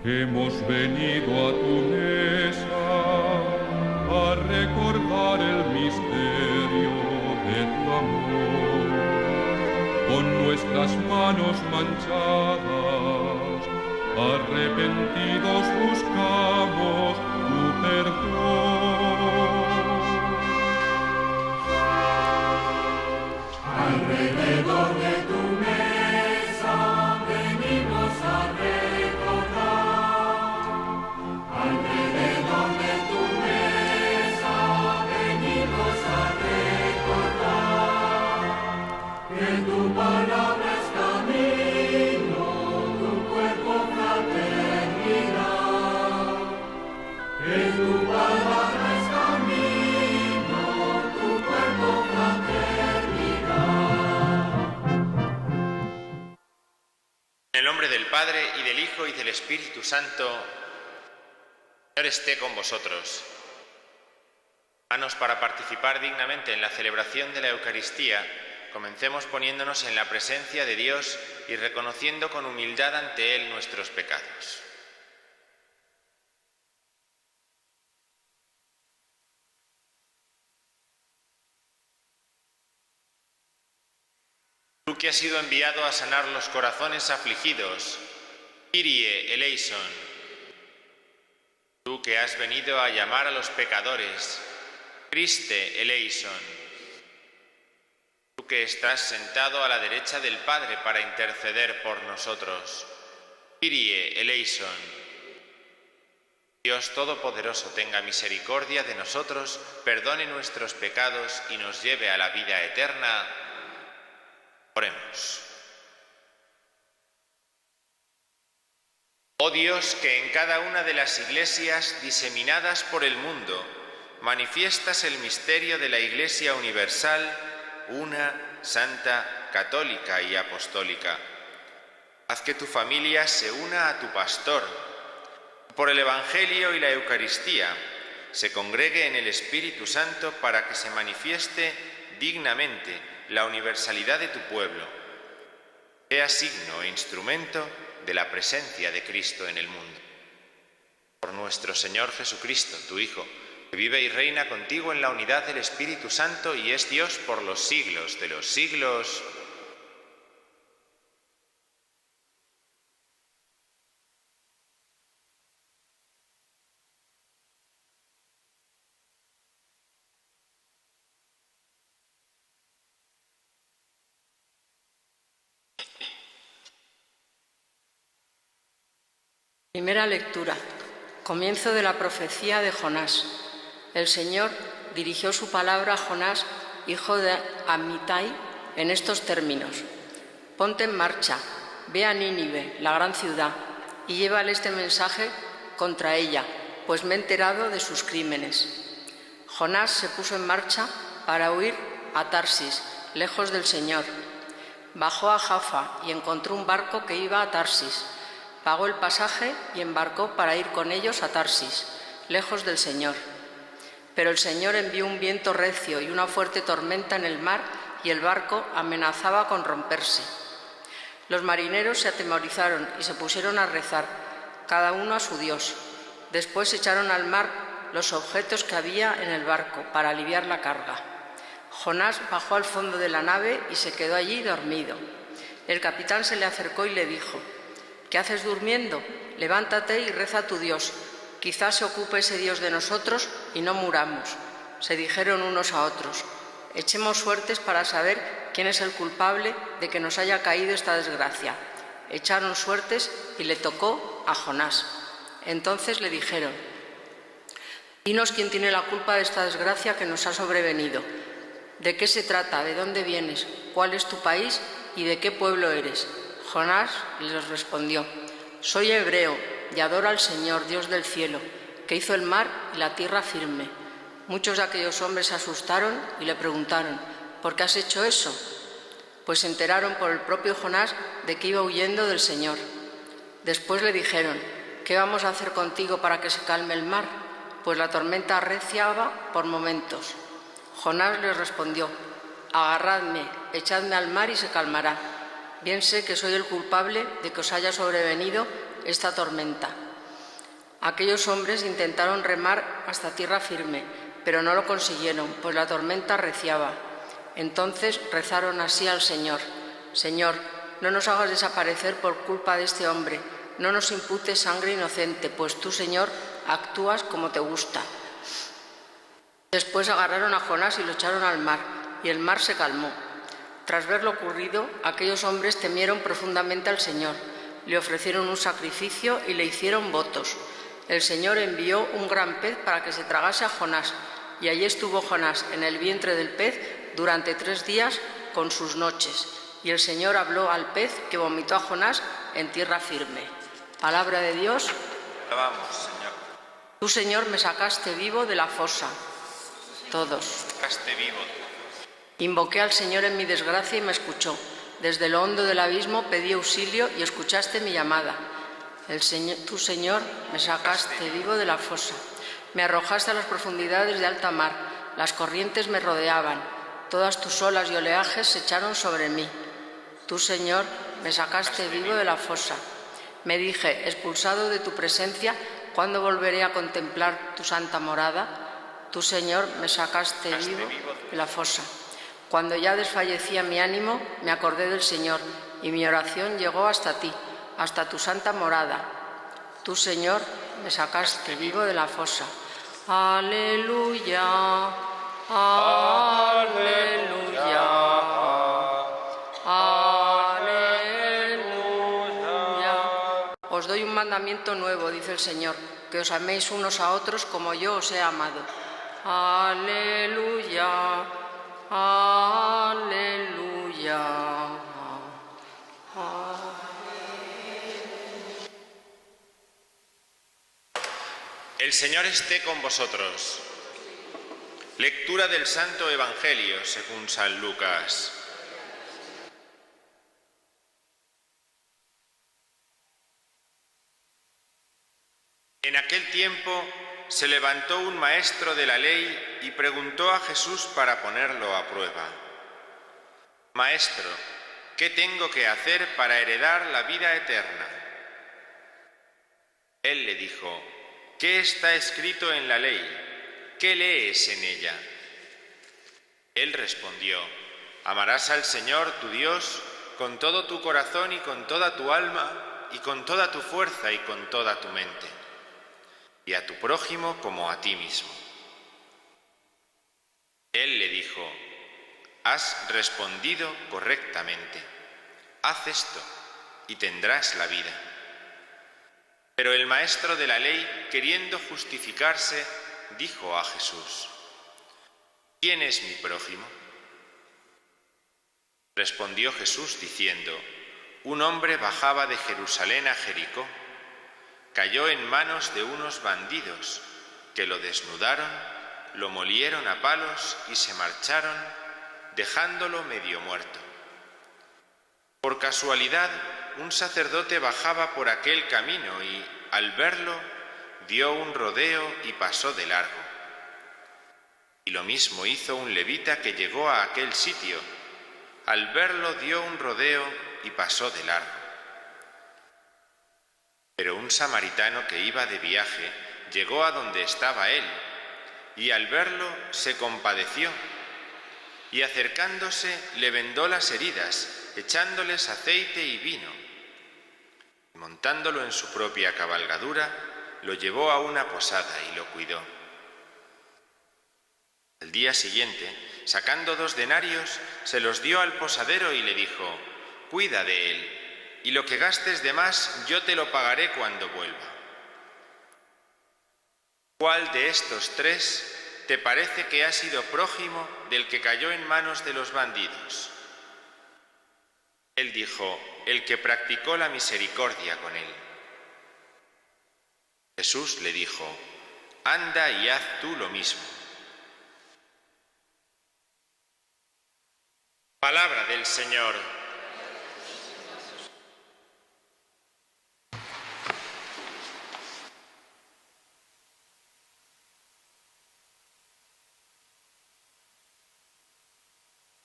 Hemos venido a tu mesa a recordar el misterio de tu amor. Con nuestras manos manchadas, arrepentidos buscamos tu perdón. Alrededor de tu mesa venimos a recordar. Alrededor de tu mesa venimos a recordar que tu palabra es camino, tu cuerpo fraternidad. Que tu palabra es camino, tu cuerpo fraternidad. En el nombre del Padre, y del Hijo, y del Espíritu Santo, Señor esté con vosotros. Manos para participar dignamente en la celebración de la Eucaristía, comencemos poniéndonos en la presencia de Dios y reconociendo con humildad ante Él nuestros pecados. Tú que has sido enviado a sanar los corazones afligidos, Kyrie eleison. Tú que has venido a llamar a los pecadores, Christe eleison. Tú que estás sentado a la derecha del Padre para interceder por nosotros, Kyrie eleison. Dios Todopoderoso tenga misericordia de nosotros, perdone nuestros pecados y nos lleve a la vida eterna. Oremos. Oh Dios, que en cada una de las iglesias diseminadas por el mundo manifiestas el misterio de la Iglesia universal, una, santa, católica y apostólica. Haz que tu familia se una a tu pastor, por el Evangelio y la Eucaristía, se congregue en el Espíritu Santo para que se manifieste dignamente la universalidad de tu pueblo. Sea signo e instrumento de la presencia de Cristo en el mundo. Por nuestro Señor Jesucristo, tu Hijo, que vive y reina contigo en la unidad del Espíritu Santo y es Dios por los siglos de los siglos. Primera lectura. Comienzo de la profecía de Jonás. El Señor dirigió su palabra a Jonás, hijo de Amittai, en estos términos: Ponte en marcha, ve a Nínive, la gran ciudad, y llévale este mensaje contra ella, pues me he enterado de sus crímenes. Jonás se puso en marcha para huir a Tarsis, lejos del Señor. Bajó a Jaffa y encontró un barco que iba a Tarsis. Pagó el pasaje y embarcó para ir con ellos a Tarsis, lejos del Señor. Pero el Señor envió un viento recio y una fuerte tormenta en el mar, y el barco amenazaba con romperse. Los marineros se atemorizaron y se pusieron a rezar, cada uno a su Dios. Después echaron al mar los objetos que había en el barco para aliviar la carga. Jonás bajó al fondo de la nave y se quedó allí dormido. El capitán se le acercó y le dijo: ¿Qué haces durmiendo? Levántate y reza a tu Dios. Quizás se ocupe ese Dios de nosotros y no muramos. Se dijeron unos a otros: Echemos suertes para saber quién es el culpable de que nos haya caído esta desgracia. Echaron suertes y le tocó a Jonás. Entonces le dijeron: Dinos quién tiene la culpa de esta desgracia que nos ha sobrevenido. ¿De qué se trata? ¿De dónde vienes? ¿Cuál es tu país? ¿Y de qué pueblo eres? Jonás les respondió: Soy hebreo y adoro al Señor, Dios del cielo, que hizo el mar y la tierra firme. Muchos de aquellos hombres se asustaron y le preguntaron: ¿Por qué has hecho eso? Pues se enteraron por el propio Jonás de que iba huyendo del Señor. Después le dijeron: ¿Qué vamos a hacer contigo para que se calme el mar? Pues la tormenta arreciaba por momentos. Jonás les respondió: Agarradme, echadme al mar y se calmará. Bien sé que soy el culpable de que os haya sobrevenido esta tormenta. Aquellos hombres intentaron remar hasta tierra firme, pero no lo consiguieron, pues la tormenta arreciaba. Entonces rezaron así al Señor: Señor, no nos hagas desaparecer por culpa de este hombre, no nos imputes sangre inocente, pues tú, Señor, actúas como te gusta. Después agarraron a Jonás y lo echaron al mar, y el mar se calmó. Tras ver lo ocurrido, aquellos hombres temieron profundamente al Señor, le ofrecieron un sacrificio y le hicieron votos. El Señor envió un gran pez para que se tragase a Jonás, y allí estuvo Jonás en el vientre del pez durante 3 días con sus noches. Y el Señor habló al pez, que vomitó a Jonás en tierra firme. Palabra de Dios. Alabamos, Señor. Tú, Señor, me sacaste vivo de la fosa. Todos. Sacaste vivo. Invoqué al Señor en mi desgracia y me escuchó. Desde lo hondo del abismo pedí auxilio y escuchaste mi llamada. Tú, Señor, me sacaste vivo de la fosa. Me arrojaste a las profundidades de alta mar. Las corrientes me rodeaban. Todas tus olas y oleajes se echaron sobre mí. Tú, Señor, me sacaste vivo de la fosa. Me dije, expulsado de tu presencia, ¿cuándo volveré a contemplar tu santa morada? Tú, Señor, me sacaste vivo de la fosa. Cuando ya desfallecía mi ánimo, me acordé del Señor, y mi oración llegó hasta ti, hasta tu santa morada. Tú, Señor, me sacaste vivo de la fosa. Aleluya, aleluya, aleluya. Os doy un mandamiento nuevo, dice el Señor, que os améis unos a otros como yo os he amado. Aleluya, aleluya. El Señor esté con vosotros. Lectura del Santo Evangelio según San Lucas. En aquel tiempo se levantó un maestro de la ley y preguntó a Jesús para ponerlo a prueba: Maestro, ¿qué tengo que hacer para heredar la vida eterna? Él le dijo: ¿Qué está escrito en la ley? ¿Qué lees en ella? Él respondió: Amarás al Señor tu Dios con todo tu corazón y con toda tu alma y con toda tu fuerza y con toda tu mente, y a tu prójimo como a ti mismo. Él le dijo: Has respondido correctamente. Haz esto y tendrás la vida. Pero el maestro de la ley, queriendo justificarse, dijo a Jesús: ¿Quién es mi prójimo? Respondió Jesús diciendo: Un hombre bajaba de Jerusalén a Jericó. Cayó en manos de unos bandidos, que lo desnudaron, lo molieron a palos y se marcharon, dejándolo medio muerto. Por casualidad, un sacerdote bajaba por aquel camino y, al verlo, dio un rodeo y pasó de largo. Y lo mismo hizo un levita que llegó a aquel sitio. Al verlo, dio un rodeo y pasó de largo. Pero un samaritano que iba de viaje llegó a donde estaba él, y al verlo se compadeció, y acercándose le vendó las heridas, echándoles aceite y vino. Y montándolo en su propia cabalgadura, lo llevó a una posada y lo cuidó. Al día siguiente, sacando 2 denarios, se los dio al posadero y le dijo: Cuida de él, y lo que gastes de más yo te lo pagaré cuando vuelva. ¿Cuál de estos 3 te parece que ha sido prójimo del que cayó en manos de los bandidos? Él dijo: el que practicó la misericordia con él. Jesús le dijo: Anda y haz tú lo mismo. Palabra del Señor.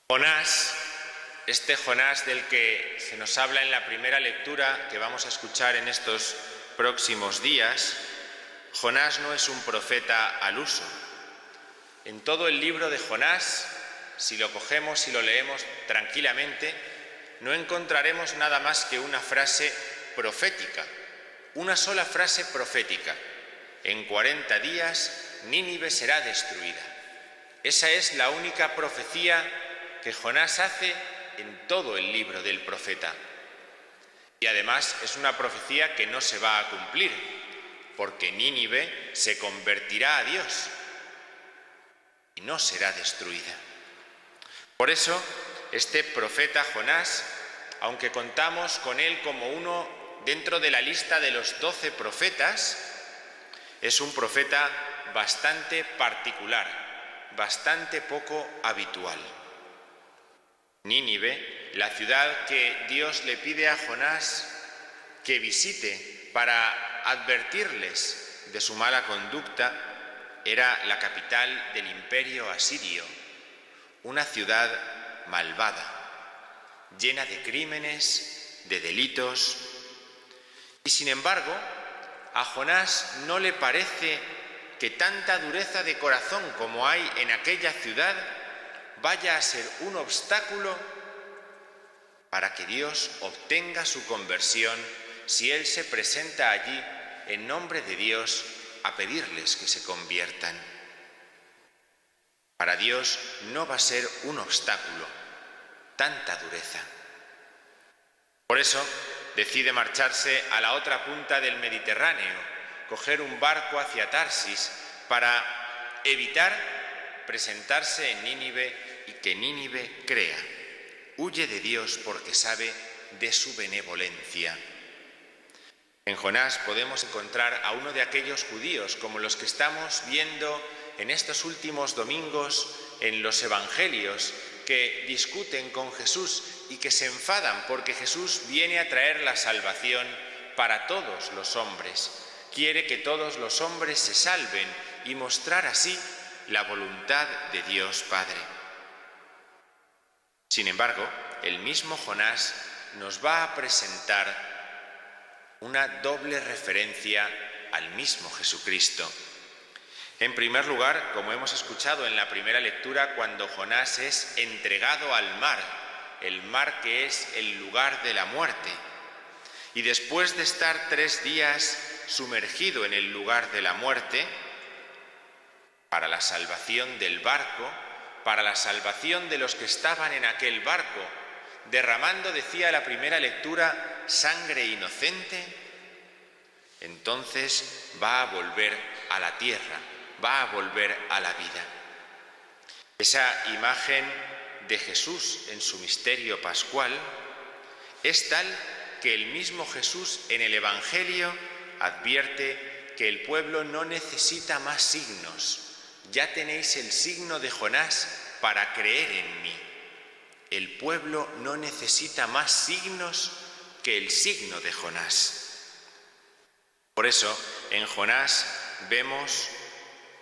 Jonás, este Jonás del que se nos habla en la primera lectura que vamos a escuchar en estos próximos días, Jonás no es un profeta al uso. En todo el libro de Jonás, si lo cogemos y lo leemos tranquilamente, no encontraremos nada más que una frase profética, una sola frase profética. En 40 días Nínive será destruida. Esa es la única profecía que Jonás hace en todo el libro del profeta. Y además es una profecía que no se va a cumplir, porque Nínive se convertirá a Dios y no será destruida. Por eso, este profeta Jonás, aunque contamos con él como uno dentro de la lista de los 12 profetas, es un profeta bastante particular, bastante poco habitual. Nínive, la ciudad que Dios le pide a Jonás que visite para advertirles de su mala conducta, era la capital del imperio asirio, una ciudad malvada, llena de crímenes, de delitos. Y sin embargo, a Jonás no le parece que tanta dureza de corazón como hay en aquella ciudad vaya a ser un obstáculo para que Dios obtenga su conversión si él se presenta allí en nombre de Dios a pedirles que se conviertan. Para Dios no va a ser un obstáculo tanta dureza. Por eso decide marcharse a la otra punta del Mediterráneo, coger un barco hacia Tarsis para evitar presentarse en Nínive y que Nínive crea. Huye de Dios porque sabe de su benevolencia. En Jonás podemos encontrar a uno de aquellos judíos como los que estamos viendo en estos últimos domingos en los evangelios, que discuten con Jesús y que se enfadan porque Jesús viene a traer la salvación para todos los hombres. Quiere que todos los hombres se salven y mostrar así la voluntad de Dios Padre. Sin embargo, el mismo Jonás nos va a presentar una doble referencia al mismo Jesucristo. En primer lugar, como hemos escuchado en la primera lectura, cuando Jonás es entregado al mar, el mar que es el lugar de la muerte, y después de estar 3 días sumergido en el lugar de la muerte, para la salvación del barco, para la salvación de los que estaban en aquel barco, derramando, decía la primera lectura, sangre inocente, entonces va a volver a la tierra, va a volver a la vida. Esa imagen de Jesús en su misterio pascual es tal que el mismo Jesús en el Evangelio advierte que el pueblo no necesita más signos. Ya tenéis el signo de Jonás para creer en mí. El pueblo no necesita más signos que el signo de Jonás. Por eso, en Jonás vemos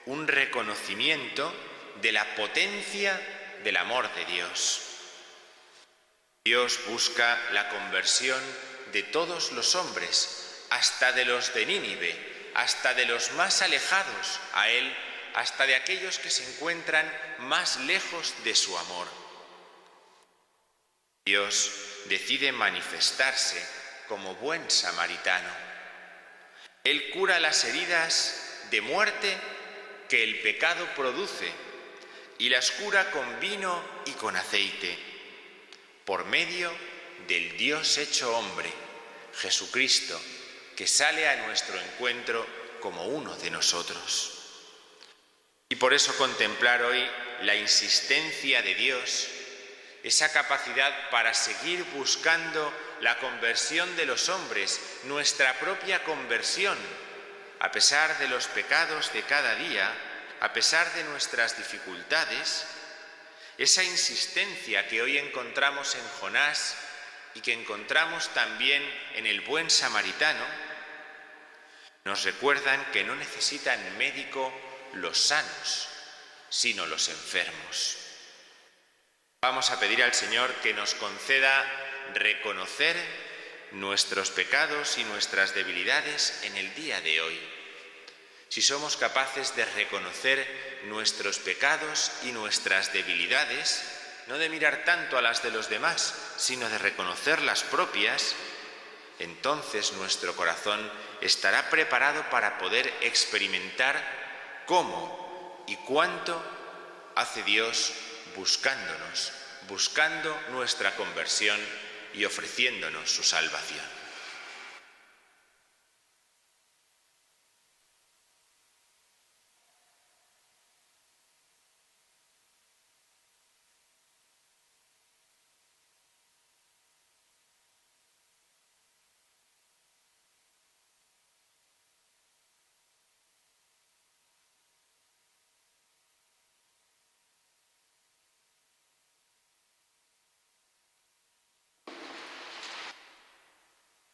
un reconocimiento de la potencia del amor de Dios. Dios busca la conversión de todos los hombres, hasta de los de Nínive, hasta de los más alejados a Él, hasta de aquellos que se encuentran más lejos de su amor. Dios decide manifestarse como buen samaritano. Él cura las heridas de muerte que el pecado produce y las cura con vino y con aceite, por medio del Dios hecho hombre, Jesucristo, que sale a nuestro encuentro como uno de nosotros. Y por eso contemplar hoy la insistencia de Dios, esa capacidad para seguir buscando la conversión de los hombres, nuestra propia conversión, a pesar de los pecados de cada día, a pesar de nuestras dificultades, esa insistencia que hoy encontramos en Jonás y que encontramos también en el buen samaritano, nos recuerdan que no necesitan médico los sanos, sino los enfermos. Vamos a pedir al Señor que nos conceda reconocer nuestros pecados y nuestras debilidades en el día de hoy. si somos capaces de reconocer nuestros pecados y nuestras debilidades, no de mirar tanto a las de los demás, sino de reconocer las propias, entonces nuestro corazón estará preparado para poder experimentar cómo y cuánto hace Dios buscándonos, buscando nuestra conversión y ofreciéndonos su salvación.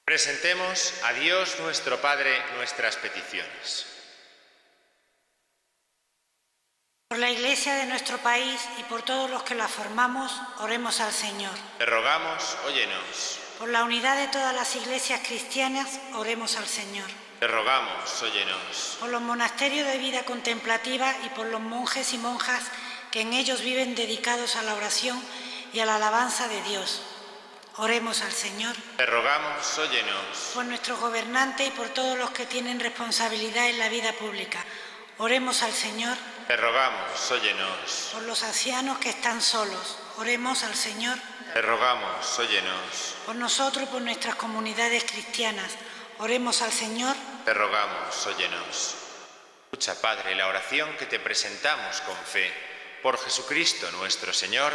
Presentemos a Dios nuestro Padre nuestras peticiones. Por la Iglesia de nuestro país y por todos los que la formamos, oremos al Señor. Te rogamos, óyenos. Por la unidad de todas las iglesias cristianas, oremos al Señor. Te rogamos, óyenos. Por los monasterios de vida contemplativa y por los monjes y monjas que en ellos viven dedicados a la oración y a la alabanza de Dios. Oremos al Señor. Te rogamos, óyenos. Por nuestros gobernantes y por todos los que tienen responsabilidad en la vida pública. Oremos al Señor. Te rogamos, óyenos. Por los ancianos que están solos. Oremos al Señor. Te rogamos, óyenos. Por nosotros y por nuestras comunidades cristianas. Oremos al Señor. Te rogamos, óyenos. Escucha, Padre, la oración que te presentamos con fe. Por Jesucristo nuestro Señor.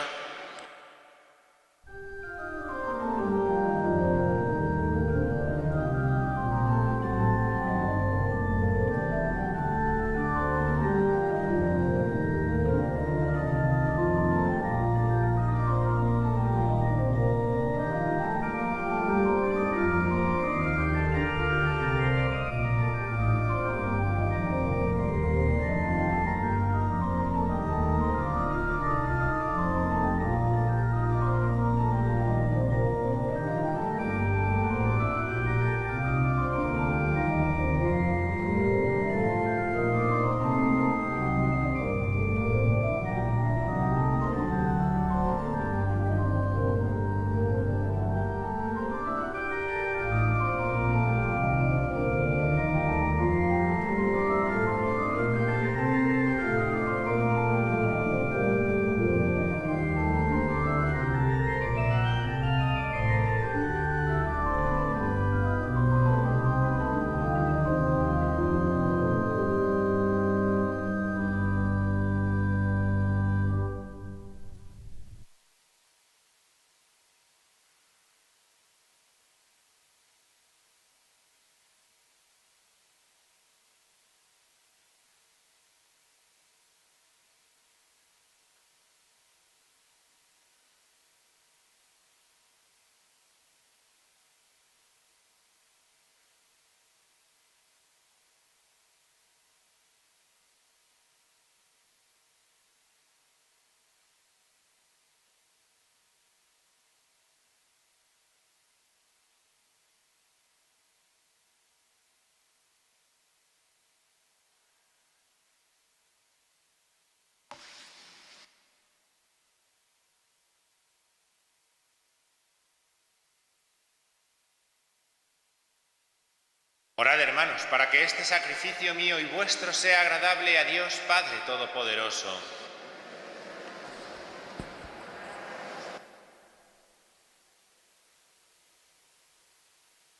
Orad, hermanos, para que este sacrificio mío y vuestro sea agradable a Dios Padre Todopoderoso.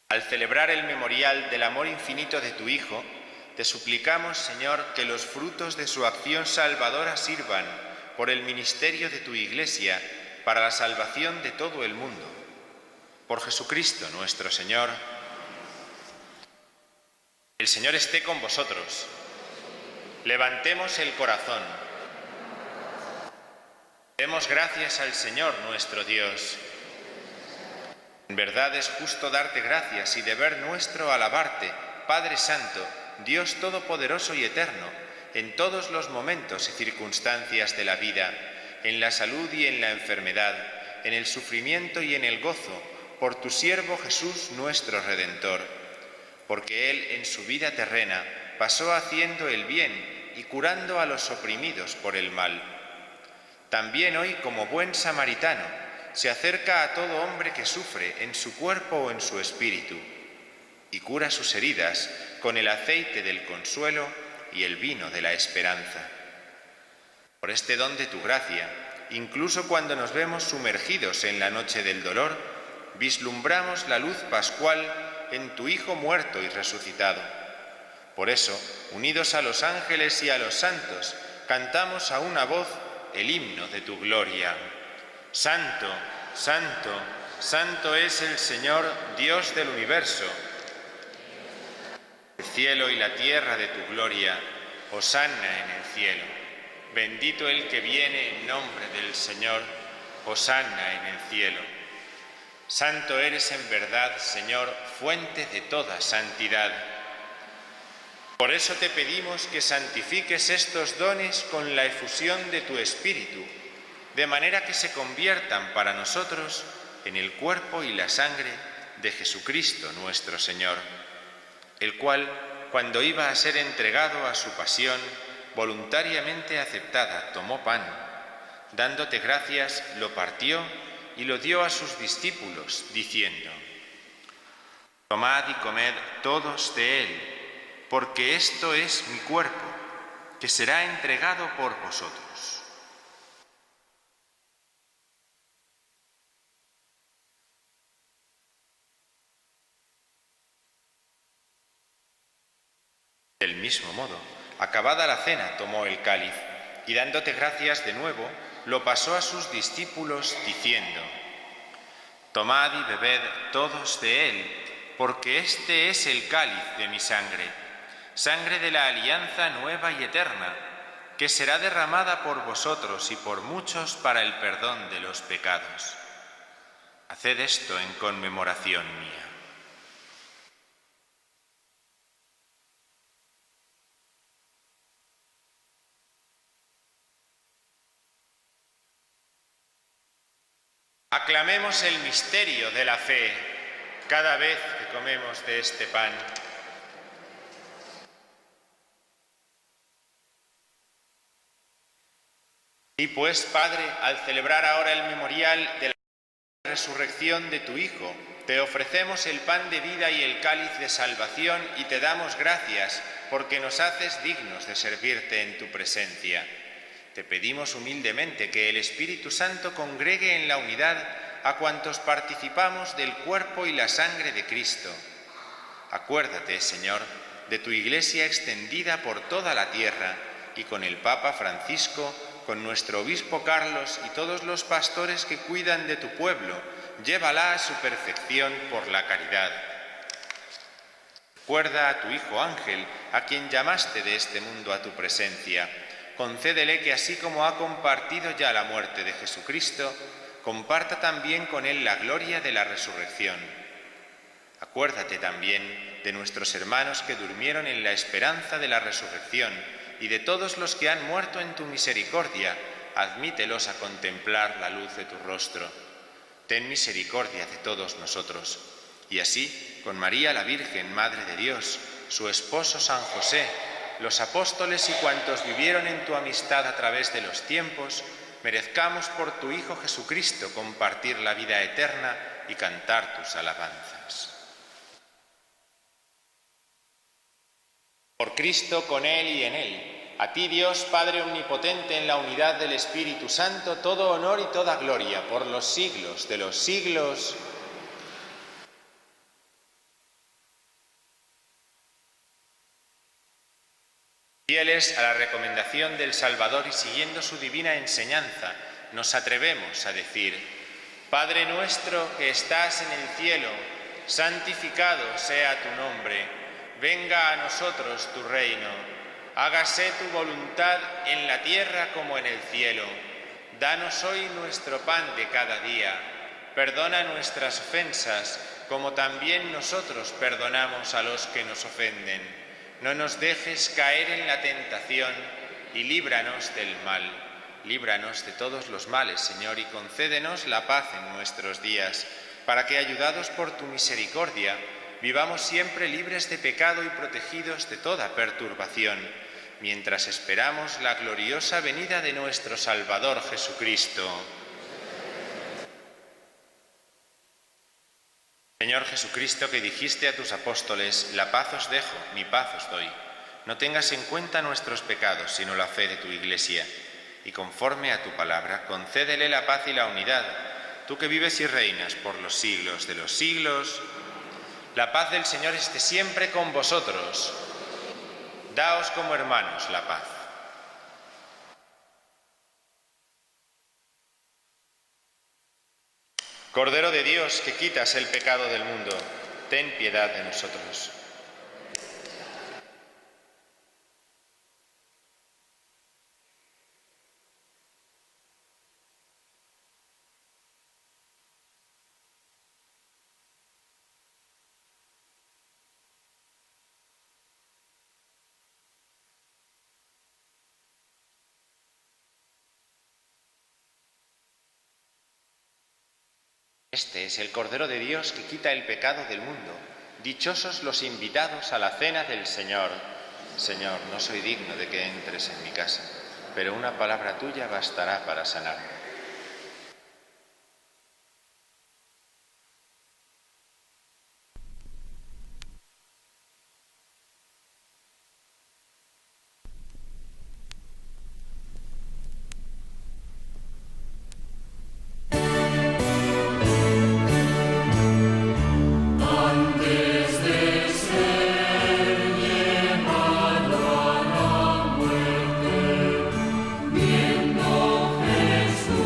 Al celebrar el memorial del amor infinito de tu Hijo, te suplicamos, Señor, que los frutos de su acción salvadora sirvan, por el ministerio de tu Iglesia, para la salvación de todo el mundo. Por Jesucristo nuestro Señor. El Señor esté con vosotros. Levantemos el corazón. Demos gracias al Señor nuestro Dios. En verdad es justo darte gracias y deber nuestro alabarte, Padre Santo, Dios Todopoderoso y Eterno, en todos los momentos y circunstancias de la vida, en la salud y en la enfermedad, en el sufrimiento y en el gozo, por tu siervo Jesús nuestro Redentor, porque Él en su vida terrena pasó haciendo el bien y curando a los oprimidos por el mal. También hoy, como buen samaritano, se acerca a todo hombre que sufre en su cuerpo o en su espíritu y cura sus heridas con el aceite del consuelo y el vino de la esperanza. Por este don de tu gracia, incluso cuando nos vemos sumergidos en la noche del dolor, vislumbramos la luz pascual en tu Hijo muerto y resucitado. Por eso, unidos a los ángeles y a los santos, cantamos a una voz el himno de tu gloria. Santo, santo, santo es el Señor, Dios del universo. El cielo y la tierra de tu gloria, hosana en el cielo. Bendito el que viene en nombre del Señor, hosana en el cielo. Santo eres en verdad, Señor, fuente de toda santidad. Por eso te pedimos que santifiques estos dones con la efusión de tu Espíritu, de manera que se conviertan para nosotros en el cuerpo y la sangre de Jesucristo nuestro Señor, el cual, cuando iba a ser entregado a su pasión, voluntariamente aceptada, tomó pan, dándote gracias, lo partió y lo dio a sus discípulos, diciendo: Tomad y comed todos de él, porque esto es mi cuerpo, que será entregado por vosotros. Del mismo modo, acabada la cena, tomó el cáliz, y dándote gracias de nuevo, lo pasó a sus discípulos, diciendo: Tomad y bebed todos de él, porque este es el cáliz de mi sangre, sangre de la alianza nueva y eterna, que será derramada por vosotros y por muchos para el perdón de los pecados. Haced esto en conmemoración mía. Aclamemos el misterio de la fe cada vez que comemos de este pan. Y pues, Padre, al celebrar ahora el memorial de la resurrección de tu Hijo, te ofrecemos el pan de vida y el cáliz de salvación y te damos gracias porque nos haces dignos de servirte en tu presencia. Te pedimos humildemente que el Espíritu Santo congregue en la unidad a cuantos participamos del cuerpo y la sangre de Cristo. Acuérdate, Señor, de tu Iglesia extendida por toda la tierra y con el Papa Francisco, con nuestro obispo Carlos y todos los pastores que cuidan de tu pueblo, llévala a su perfección por la caridad. Recuerda a tu Hijo Ángel, a quien llamaste de este mundo a tu presencia. Concédele que así como ha compartido ya la muerte de Jesucristo, comparta también con él la gloria de la resurrección. Acuérdate también de nuestros hermanos que durmieron en la esperanza de la resurrección y de todos los que han muerto en tu misericordia, admítelos a contemplar la luz de tu rostro. Ten misericordia de todos nosotros. Y así, con María la Virgen, Madre de Dios, su esposo San José, los apóstoles y cuantos vivieron en tu amistad a través de los tiempos, merezcamos por tu Hijo Jesucristo compartir la vida eterna y cantar tus alabanzas. Por Cristo, con Él y en Él, a ti Dios, Padre omnipotente, en la unidad del Espíritu Santo, todo honor y toda gloria por los siglos de los siglos. Fieles a la recomendación del Salvador y siguiendo su divina enseñanza, nos atrevemos a decir: Padre nuestro que estás en el cielo, santificado sea tu nombre. Venga a nosotros tu reino. Hágase tu voluntad en la tierra como en el cielo. Danos hoy nuestro pan de cada día. Perdona nuestras ofensas, como también nosotros perdonamos a los que nos ofenden. No nos dejes caer en la tentación y líbranos del mal. Líbranos de todos los males, Señor, y concédenos la paz en nuestros días, para que, ayudados por tu misericordia, vivamos siempre libres de pecado y protegidos de toda perturbación, mientras esperamos la gloriosa venida de nuestro Salvador Jesucristo. Señor Jesucristo, que dijiste a tus apóstoles: la paz os dejo, mi paz os doy. No tengas en cuenta nuestros pecados, sino la fe de tu Iglesia. Y conforme a tu palabra, concédele la paz y la unidad, tú que vives y reinas por los siglos de los siglos. La paz del Señor esté siempre con vosotros. Daos como hermanos la paz. Cordero de Dios, que quitas el pecado del mundo, ten piedad de nosotros. Este es el Cordero de Dios que quita el pecado del mundo. Dichosos los invitados a la cena del Señor. Señor, no soy digno de que entres en mi casa, pero una palabra tuya bastará para sanarme. Antes de ser llevado a la muerte, viendo Jesús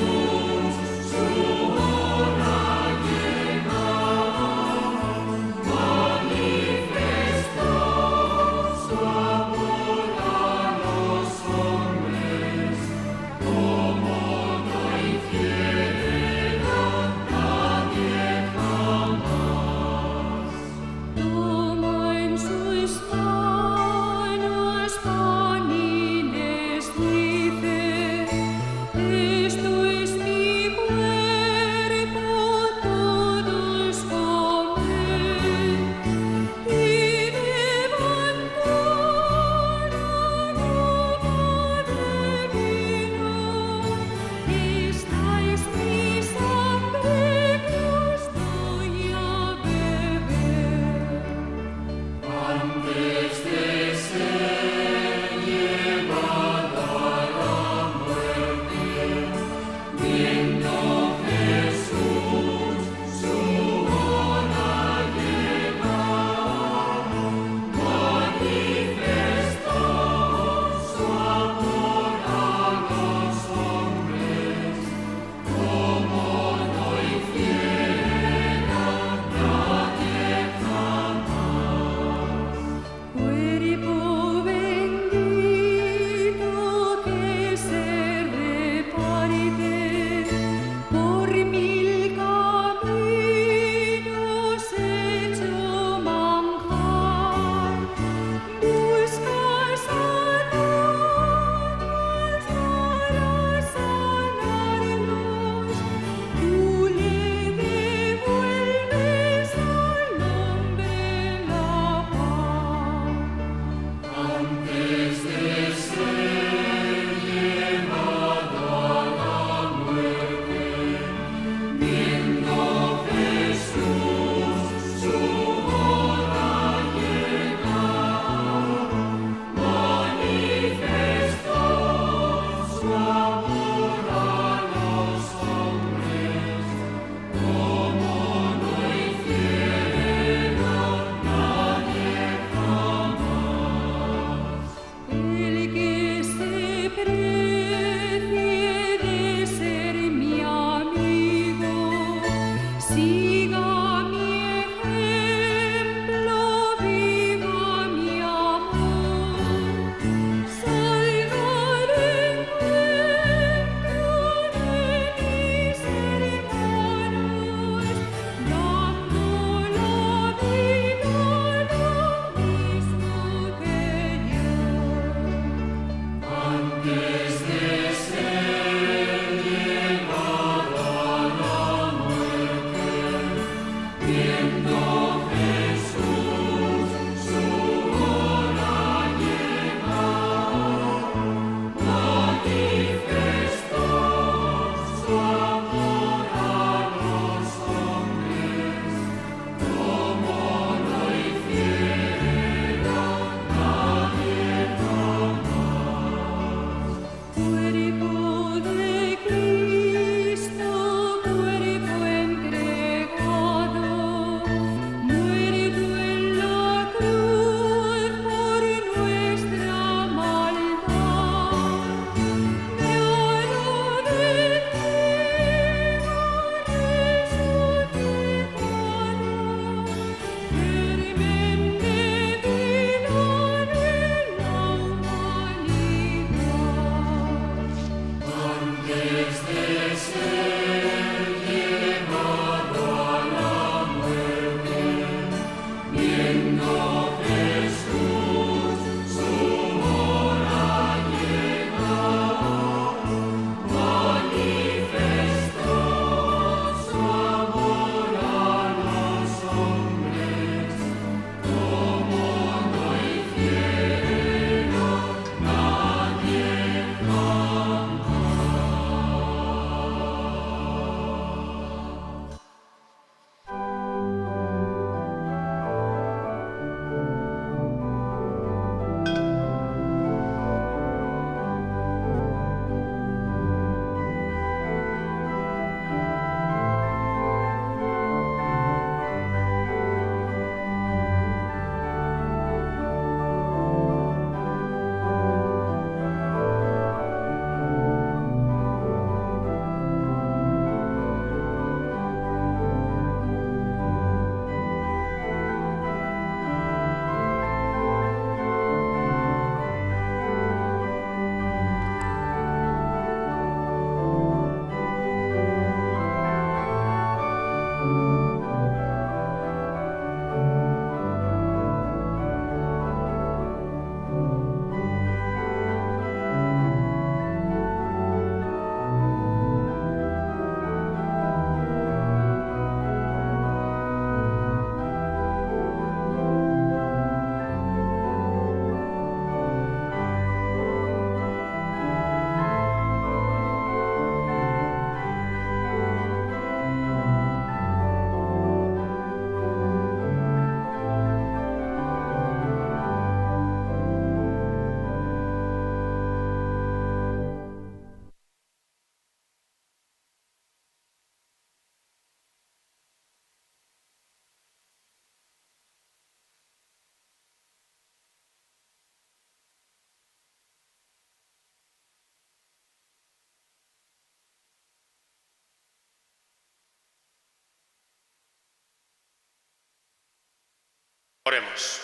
Oremos.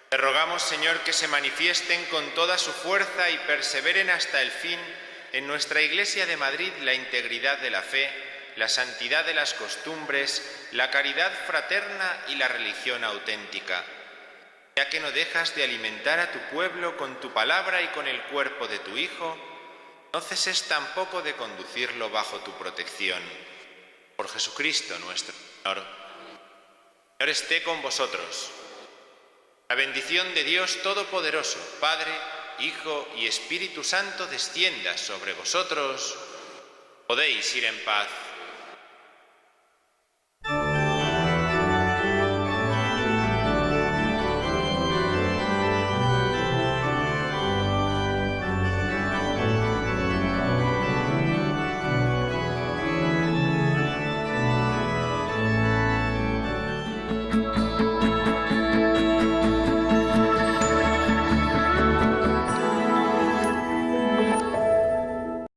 Te rogamos, Señor, que se manifiesten con toda su fuerza y perseveren hasta el fin en nuestra Iglesia de Madrid la integridad de la fe, la santidad de las costumbres, la caridad fraterna y la religión auténtica. Ya que no dejas de alimentar a tu pueblo con tu palabra y con el cuerpo de tu Hijo, no ceses tampoco de conducirlo bajo tu protección. Por Jesucristo nuestro Señor. Señor esté con vosotros. La bendición de Dios Todopoderoso, Padre, Hijo y Espíritu Santo descienda sobre vosotros. Podéis ir en paz.